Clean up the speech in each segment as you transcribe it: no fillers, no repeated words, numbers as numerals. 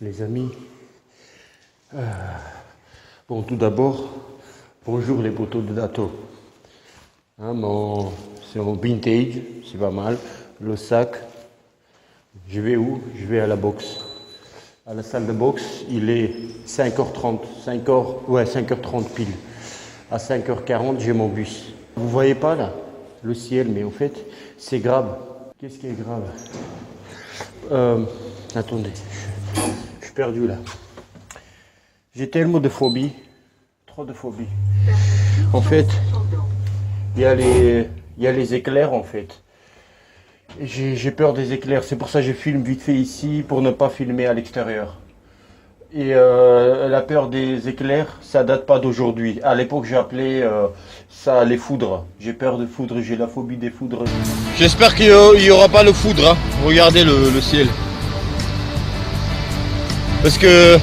les amis. Bon, tout d'abord, bonjour les poteaux de Dato. Hein, c'est en vintage, c'est pas mal. Le sac, je vais où? Je vais à la boxe. À la salle de boxe, il est 5h30, 5h30 pile. À 5h40, j'ai mon bus. Vous voyez pas là, le ciel, mais en fait, c'est grave. Qu'est-ce qui est grave? Attendez, je suis perdu là. J'ai tellement de phobies, trop de phobies. En fait, il y a les éclairs en fait. J'ai peur des éclairs, c'est pour ça que je filme vite fait ici pour ne pas filmer à l'extérieur. Et la peur des éclairs, ça date pas d'aujourd'hui. À l'époque, j'ai appelé ça les foudres. J'ai peur des foudres, j'ai la phobie des foudres. J'espère qu'il n'y aura pas le foudre. Hein. Regardez le ciel. Parce que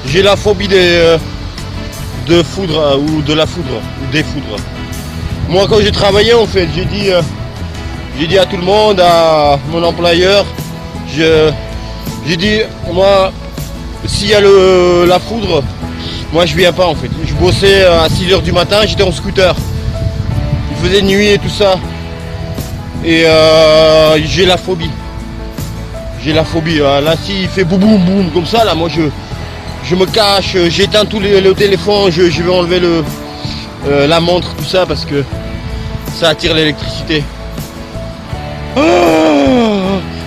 j'ai la phobie de foudre ou de la foudre ou des foudres. Moi, quand j'ai travaillé, en fait, j'ai dit à tout le monde, à mon employeur, j'ai dit, moi, s'il y a la foudre, moi je viens pas en fait. Je bossais à 6h du matin, j'étais en scooter. Il faisait nuit et tout ça. Et j'ai la phobie. J'ai la phobie. Là, s'il fait boum boum boum comme ça, là, moi je me cache, j'éteins tout le téléphone, je vais enlever la montre, tout ça, parce que ça attire l'électricité.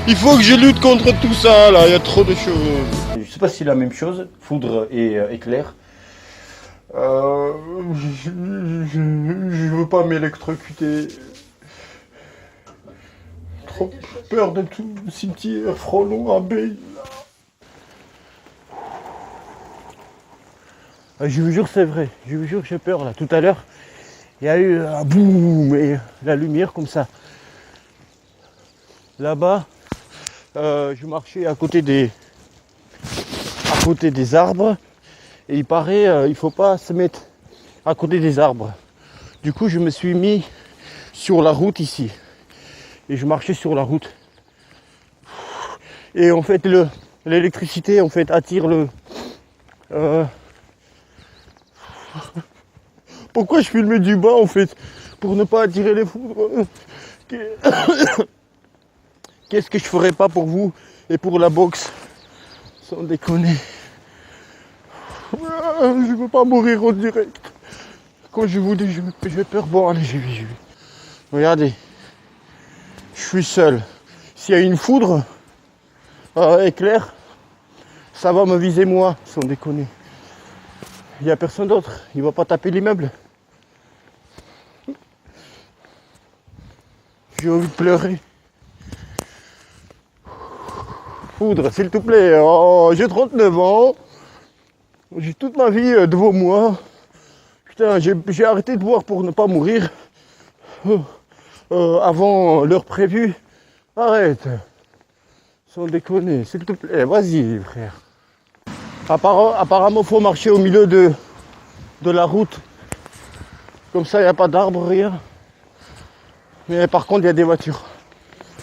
Il faut que je lutte contre tout ça, là, il y a trop de choses. Je sais pas si c'est la même chose, foudre et éclair. Je veux pas m'électrocuter. Trop peur de tout, cimetière, frelon, abeille. Je vous jure c'est vrai, je vous jure que j'ai peur là. Tout à l'heure, il y a eu un boum et la lumière comme ça. Là-bas, je marchais à côté des arbres et il paraît il faut pas se mettre à côté des arbres. Du coup, je me suis mis sur la route ici et je marchais sur la route. Et en fait, l'électricité en fait attire le. Pourquoi je filmais du bas en fait? Pour ne pas attirer les foudres. Qu'est-ce que je ferais pas pour vous et pour la boxe? Sans déconner. Je veux pas mourir en direct. Quand je vous dis j'ai peur, bon allez j'ai vu. Regardez. Je suis seul. S'il y a une foudre éclair, ça va me viser moi, sans déconner. Il n'y a personne d'autre, il va pas taper l'immeuble. J'ai envie de pleurer. Foudre, s'il te plaît. Oh, j'ai 39 ans. J'ai toute ma vie devant moi. Putain, j'ai arrêté de boire pour ne pas mourir. Avant l'heure prévue. Arrête. Sans déconner, s'il te plaît. Vas-y, frère. Apparemment, il faut marcher au milieu de la route. Comme ça, il n'y a pas d'arbres, rien. Mais par contre, il y a des voitures.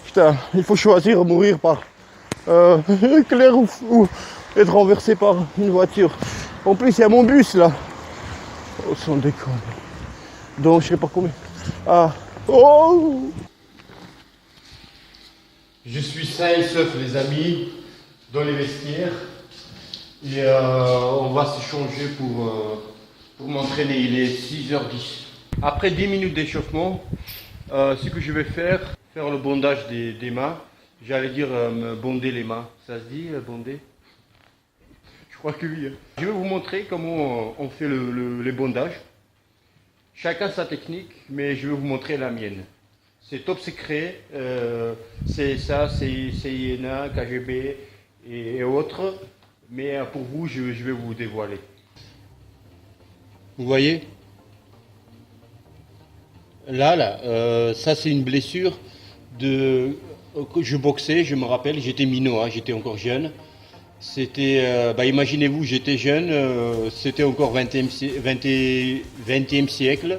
Putain, il faut choisir mourir par éclair ou être renversé par une voiture. En plus, il y a mon bus là. Oh, sans déconner. Donc, je sais pas combien. Ah. Oh! Je suis sain et sauf, les amis, dans les vestiaires. Et on va s'échanger pour m'entraîner. Il est 6h10. Après 10 minutes d'échauffement, ce que je vais faire le bondage des mains. J'allais dire me bonder les mains. Ça se dit, bonder? Je crois que oui. Je vais vous montrer comment on fait les bondages. Chacun sa technique, mais je vais vous montrer la mienne. C'est top secret. C'est ça, c'est INA, KGB et autres. Mais pour vous, je vais vous dévoiler. Vous voyez? Là, ça c'est une blessure que je boxais, je me rappelle, j'étais minot, hein, j'étais encore jeune. C'était, imaginez-vous, j'étais jeune, c'était encore 20e siècle.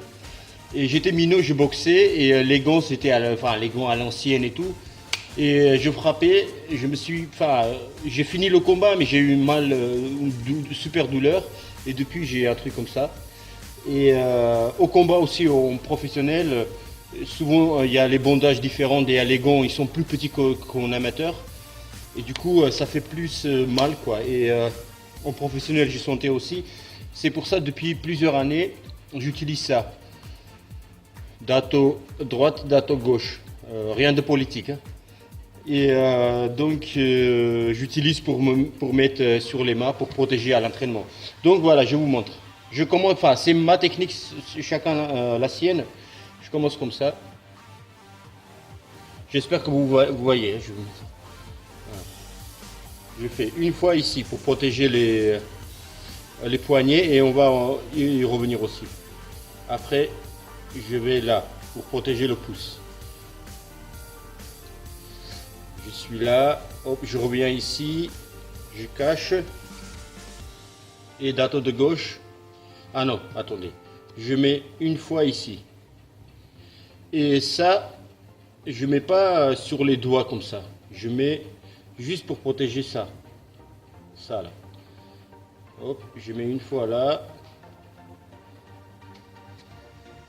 Et j'étais minot, je boxais et les gants, c'était les gants à l'ancienne et tout. Et je frappais, et j'ai fini le combat, mais j'ai eu mal, une super douleur. Et depuis, j'ai un truc comme ça. Et au combat aussi, en professionnel, souvent il y a les bandages différents et les gants, ils sont plus petits qu'en amateur. Et du coup, ça fait plus mal, quoi. Et en professionnel, j'ai senti aussi. C'est pour ça, depuis plusieurs années, j'utilise ça. Dato droite, dato gauche. Rien de politique, hein. Et donc, j'utilise pour mettre sur les mains, pour protéger à l'entraînement. Donc voilà, je vous montre. Je commence, enfin, c'est ma technique, chacun la sienne. Je commence comme ça. J'espère que vous voyez. Voilà. Je fais une fois ici pour protéger les poignets et on va y revenir aussi. Après, je vais là pour protéger le pouce. Je suis là, hop, je reviens ici, je cache. Et dato de gauche. Ah non, attendez. Je mets une fois ici. Et ça, je mets pas sur les doigts comme ça. Je mets juste pour protéger ça. Ça là. Hop, je mets une fois là.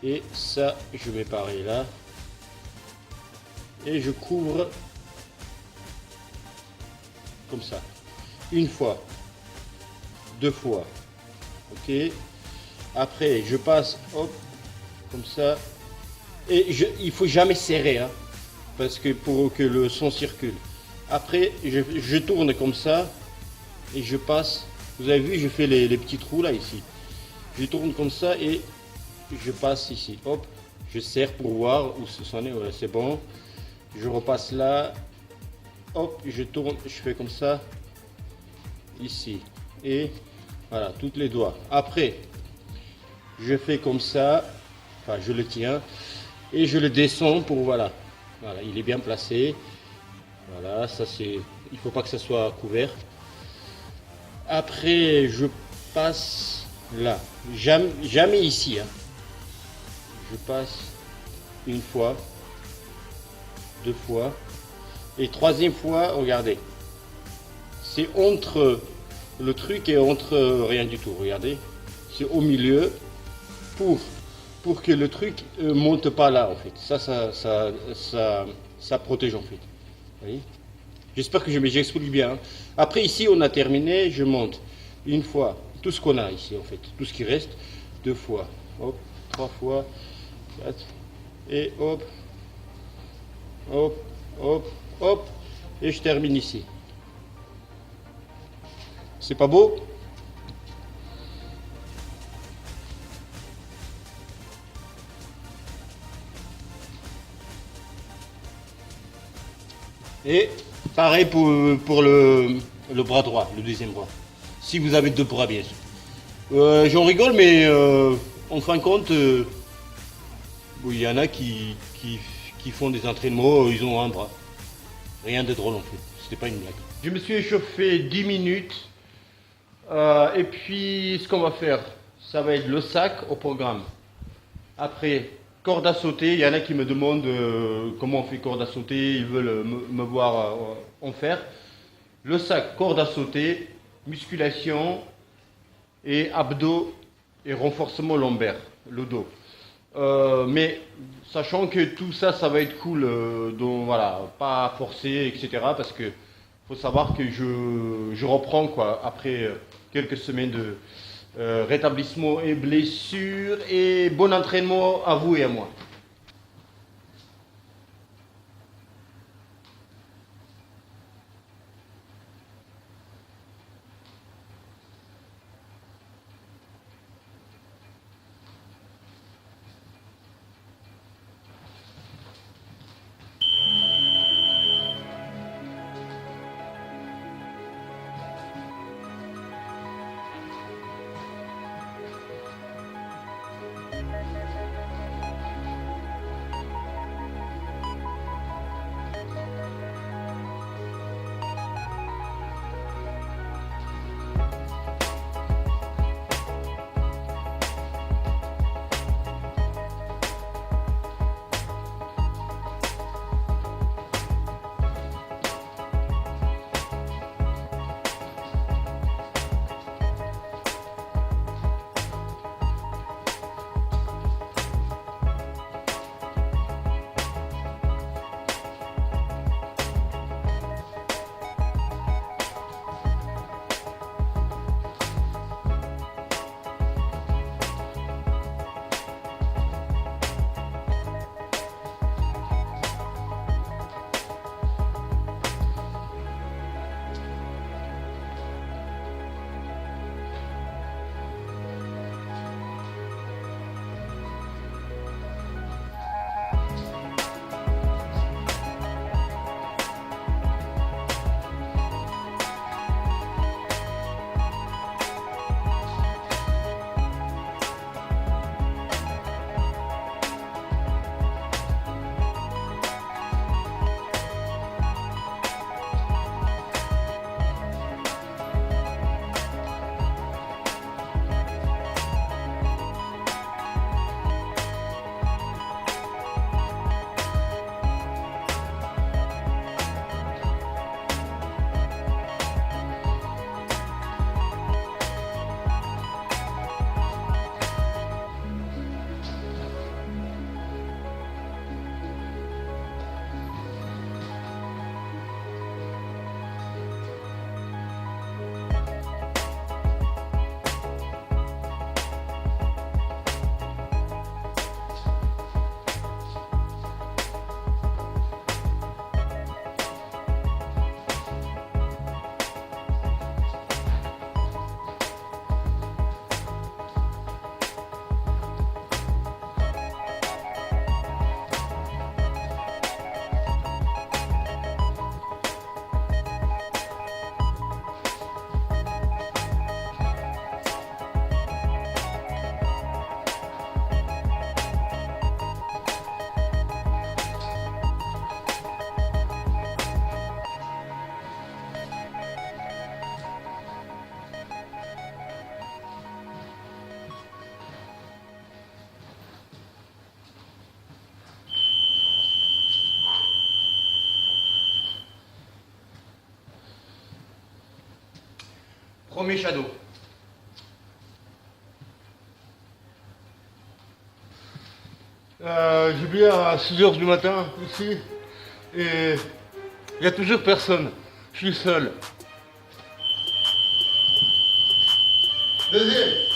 Et ça, je mets pareil là. Et je couvre comme ça. Une fois. Deux fois. Ok. Après, je passe, hop, comme ça. Et il faut jamais serrer, hein, parce que pour que le son circule. Après, je tourne comme ça et je passe. Vous avez vu, je fais les petits trous là ici. Je tourne comme ça et je passe ici. Hop, je serre pour voir où ce sont. Voilà, c'est bon. Je repasse là. Hop, je tourne, je fais comme ça. Ici. Et voilà, tous les doigts. Après, je fais comme ça. Enfin, je le tiens. Et je le descends pour, voilà. Voilà, il est bien placé. Voilà, ça c'est... Il ne faut pas que ça soit couvert. Après, je passe là. Jamais ici, hein. Je passe une fois, deux fois. Et troisième fois, regardez. C'est entre le truc et entre rien du tout. Regardez. C'est au milieu pour que le truc monte pas là en fait. Ça protège en fait. Vous voyez. J'espère que j'explique bien, hein. Après ici on a terminé, je monte une fois tout ce qu'on a ici en fait, tout ce qui reste, deux fois, hop, trois fois, quatre, et hop, hop, hop, hop, et je termine ici. C'est pas beau? Et pareil pour le bras droit, le deuxième bras. Si vous avez deux bras, bien sûr. J'en rigole, mais en fin de compte, il y en a qui font des entraînements, ils ont un bras. Rien de drôle en fait, c'était pas une blague. Je me suis échauffé 10 minutes. Et puis, ce qu'on va faire, ça va être le sac au programme. Après, corde à sauter, il y en a qui me demandent comment on fait corde à sauter, ils veulent me voir en faire. Le sac, corde à sauter, musculation et abdos et renforcement lombaire, le dos. Mais sachant que tout ça, ça va être cool, donc voilà, pas forcer, etc. Parce que faut savoir que je reprends quoi, après quelques semaines de rétablissement et blessures, et bon entraînement à vous et à moi. premier shadow. J'ai bu à 6h du matin ici et il n'y a toujours personne. Je suis seul. Deuxième.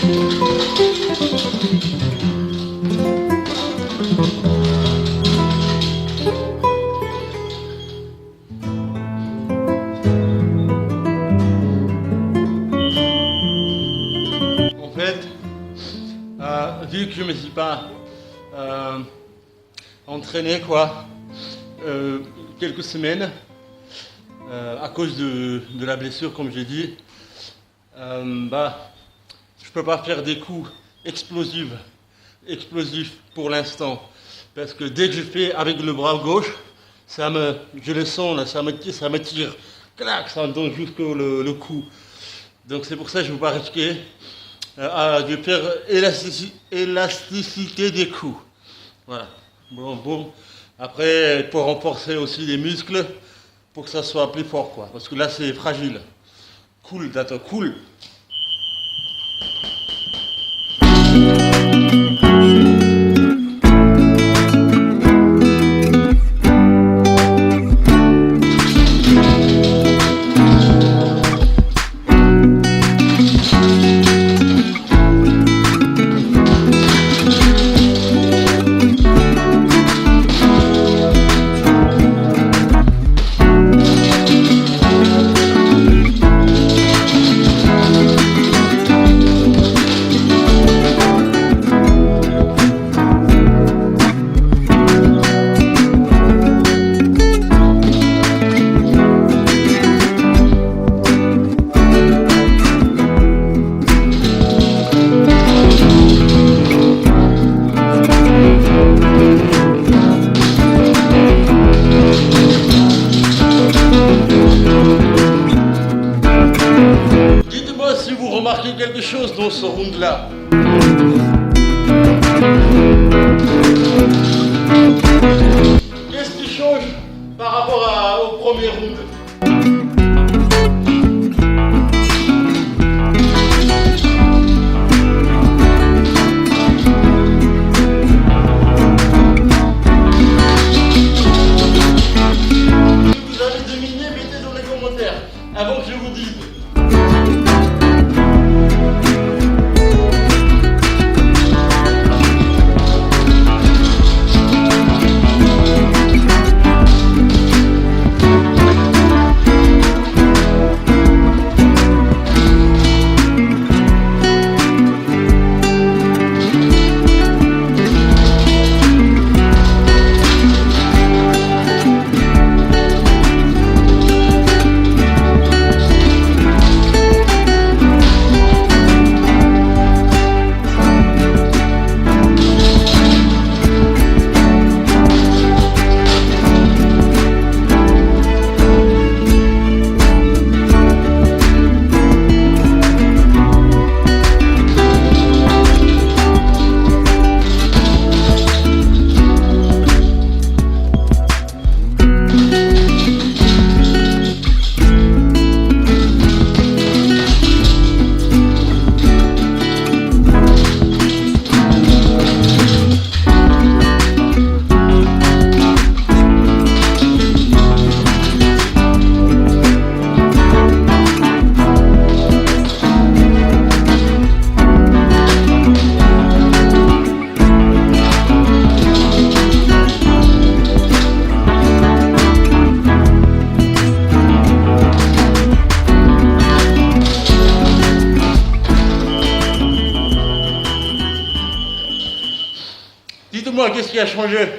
En fait, vu que je me suis pas entraîné quoi, quelques semaines, à cause de la blessure comme j'ai dit, je peux pas faire des coups explosifs pour l'instant. Parce que dès que je fais avec le bras gauche, je le sens là, ça me tire, clac, ça me donne jusqu'au le cou. Donc c'est pour ça que je ne veux pas risquer de faire élasticité des coups. Voilà. Bon. Après, il faut renforcer aussi les muscles pour que ça soit plus fort, quoi. Parce que là, c'est fragile. Cool, d'accord, cool. Dites-moi si vous remarquez quelque chose dans ce round-là. Qu'est-ce qui change par rapport au premier round? Si vous avez deviné, mettez dans les commentaires avant que je vous dise. Dites-moi, qu'est-ce qui a changé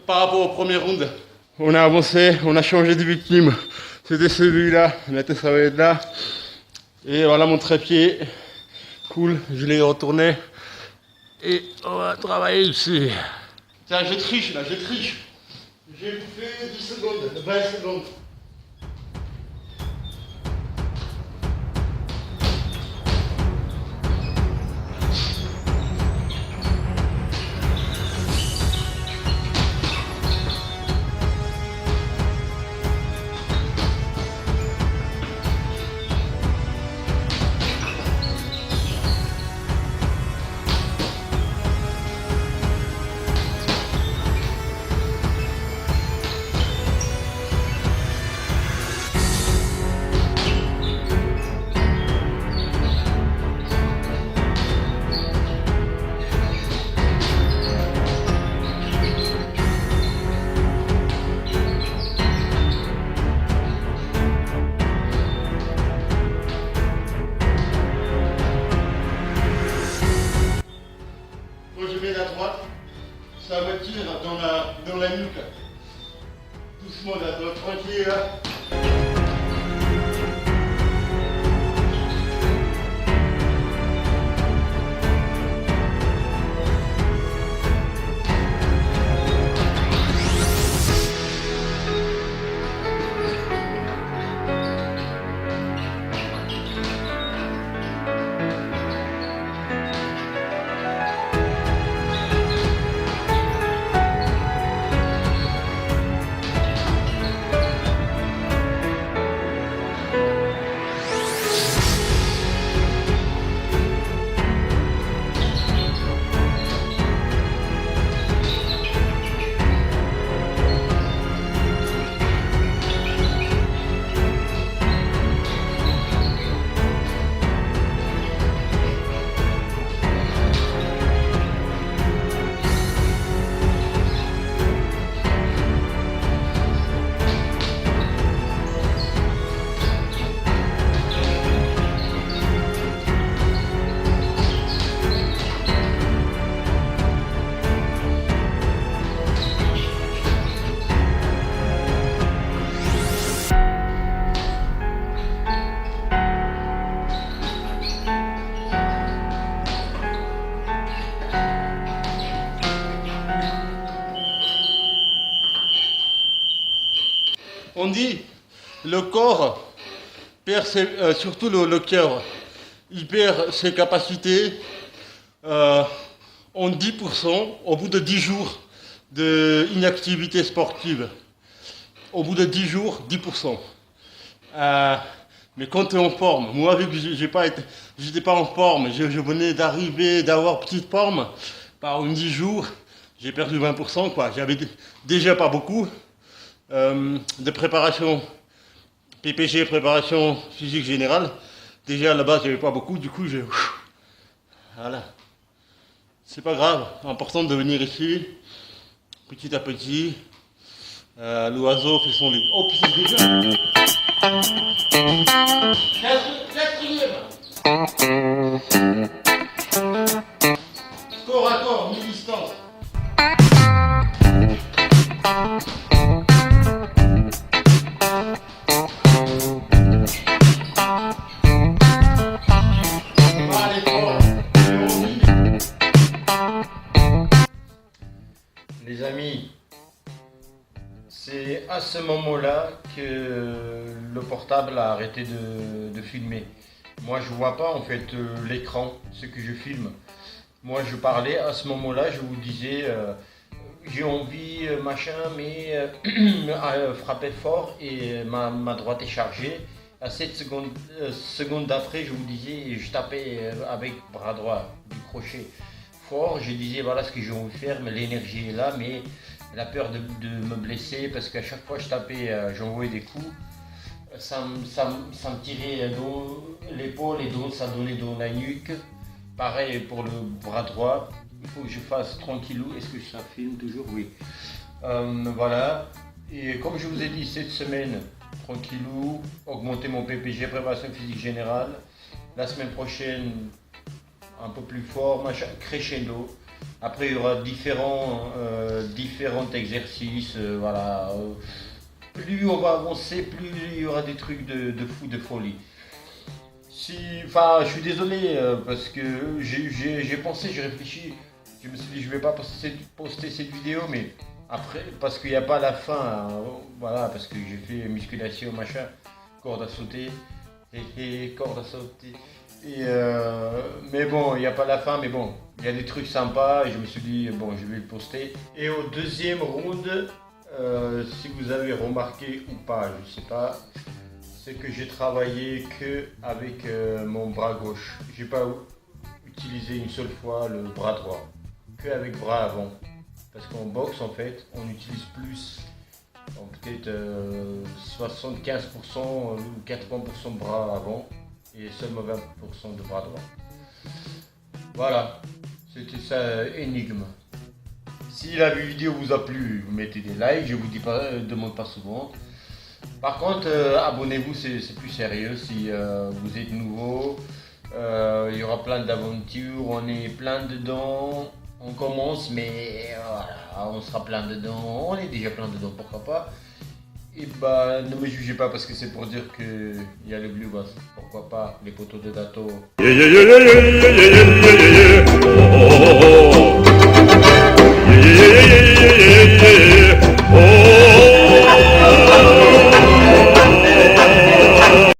par rapport au premier round? On a avancé, on a changé de victime. C'était celui-là, maintenant ça va être là. Et voilà mon trépied. Cool, je l'ai retourné. Et on va travailler dessus. Tiens, je triche là, je triche. J'ai fait 10 secondes, 20 secondes. droite, ça me tire dans la nuque. Doucement la droite, tranquille. On dit le corps perd surtout le cœur, il perd ses capacités en 10% au bout de 10 jours d'inactivité sportive. Au bout de 10 jours, 10%. Mais quand tu es en forme, moi vu que j'étais pas en forme, je venais d'arriver, d'avoir petite forme, en 10 jours, j'ai perdu 20%, quoi. J'avais déjà pas beaucoup. De préparation PPG, préparation physique générale. Déjà à la base, j'avais pas beaucoup, du coup, voilà. C'est pas grave, important de venir ici, petit à petit. L'oiseau fait son lit. Oh, putain, déjà. Corps à corps, mi-distance. Les amis, c'est à ce moment-là que le portable a arrêté de filmer. Moi je vois pas en fait l'écran, ce que je filme. Moi je parlais à ce moment-là, je vous disais j'ai envie machin, mais frapper fort et ma droite est chargée. À 7 secondes d'après, je vous disais, je tapais avec bras droit du crochet fort. Je disais voilà ce que j'ai envie de faire, mais l'énergie est là, mais la peur de me blesser parce qu'à chaque fois que je tapais, j'envoyais des coups. Ça me tirait dans l'épaule et donc ça donnait dans la nuque. Pareil pour le bras droit. Il faut que je fasse tranquillou. Est-ce que ça filme toujours? Oui. Voilà. Et comme je vous ai dit, cette semaine, tranquillou, augmenter mon PPG, préparation physique générale. La semaine prochaine, un peu plus fort, machin, crescendo. Après, il y aura différents exercices. Voilà. Plus on va avancer, plus il y aura des trucs de fou, de folie. Je suis désolé parce que j'ai pensé, j'ai réfléchi. Je me suis dit, je ne vais pas poster cette vidéo, mais après, parce qu'il n'y a pas la fin, voilà, parce que j'ai fait musculation, machin, corde à sauter, et corde à sauter. Mais bon, il n'y a pas la fin, mais bon, il y a des trucs sympas, et je me suis dit, bon, je vais le poster. Et au deuxième round, si vous avez remarqué ou pas, je ne sais pas, c'est que j'ai travaillé que avec mon bras gauche. J'ai pas utilisé une seule fois le bras droit, que avec bras avant. Parce qu'en boxe, en fait, on utilise plus, peut-être 75% ou 80% de bras avant et seulement 20% de bras droit. Voilà, c'était ça, énigme. Si la vidéo vous a plu, vous mettez des likes, je vous dis pas, demande pas souvent. Par contre, abonnez-vous, c'est plus sérieux si vous êtes nouveau. Il y aura plein d'aventures, on est plein dedans. On commence, mais voilà, on sera plein dedans. On est déjà plein dedans, pourquoi pas. Et bah, ne me jugez pas parce que c'est pour dire qu'il y a le Blue Bass. Pourquoi pas les poteaux de Dato.